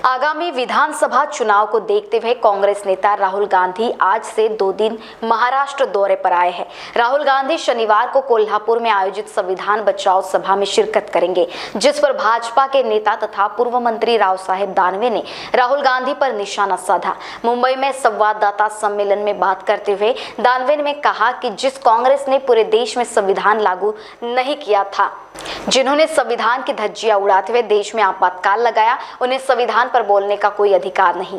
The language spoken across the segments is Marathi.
आगामी विधानसभा चुनाव को देखते हुए कांग्रेस नेता राहुल गांधी आज से 2 दिन महाराष्ट्र दौरे पर आए हैं। राहुल गांधी शनिवार को कोल्हापुर में आयोजित संविधान बचाओ सभा में शिरकत करेंगे, जिस पर भाजपा के नेता तथा पूर्व मंत्री रावसाहेब दानवे ने राहुल गांधी पर निशाना साधा। मुंबई में संवाददाता सम्मेलन में बात करते हुए दानवे ने कहा कि जिस कांग्रेस ने पूरे देश में संविधान लागू नहीं किया था, जिन्होंने संविधान की धज्जियां उड़ाते हुए देश में आपातकाल लगाया, उन्हें संविधान पर बोलने का कोई अधिकार नहीं।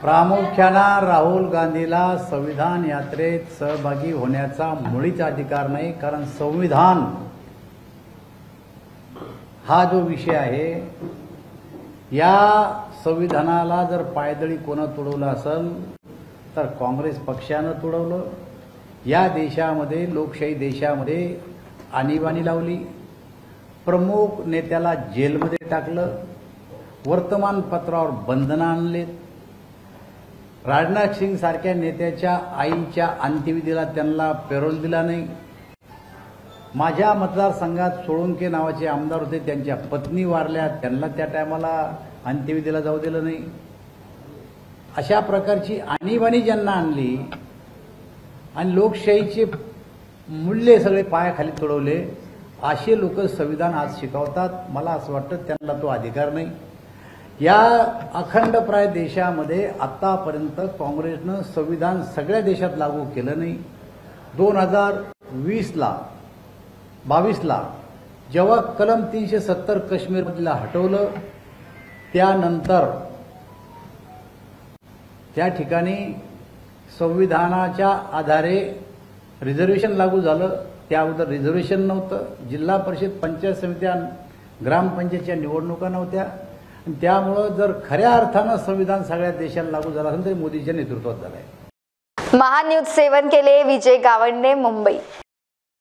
प्रामुख्याने राहुल गांधीला संविधान यात्रेत सहभागी होण्याचा मुळीच अधिकार नाही, कारण संविधान हा जो विषय आहे, या संविधानाला जर पायदळी कोण तुडवलं असेल तर काँग्रेस पक्षानं तुडवलं। या देशामध्ये, लोकशाही देशामध्ये आणीबाणी लावली, प्रमुख नेत्याला जेलमध्ये टाकलं, वर्तमानपत्रावर बंधनं आणलेत, राजनाथ सिंग सारख्या नेत्याच्या आईच्या अंत्यविधीला त्यांना पेरोल दिला नाही। माझ्या मतदारसंघात सोळंके नावाचे आमदार होते, त्यांच्या पत्नी वारल्या, त्यांना त्या टायमाला अंत्यविधीला जाऊ दिलं नाही। अशा प्रकारची आणीबाणी ज्यांना आणली आणि लोकशाहीचे मूल्य सगळे पायाखाली तुडवले, असे लोक संविधान आज शिकवतात। मला असं वाटतं त्यांना तो अधिकार नाही। या अखंडप्राय देशामध्ये आतापर्यंत काँग्रेसनं संविधान सगळ्या देशात लागू केलं नाही। 2022ला जेव्हा कलम 370 काश्मीरमधला हटवलं, त्यानंतर त्या ठिकाणी संविधानाच्या आधारे रिझर्वेशन लागू झालं। त्या अगोदर रिझर्वेशन नव्हतं, जिल्हा परिषद, पंचायत समित्या, ग्रामपंचायतच्या निवडणुका नव्हत्या। त्यामुळे जर खऱ्या अर्थानं संविधान सगळ्या देशाला लागू झालं असेल तर मोदीच्या नेतृत्वात झालंय। महान्यूज 7 के लिए विजय गावंडे, मुंबई।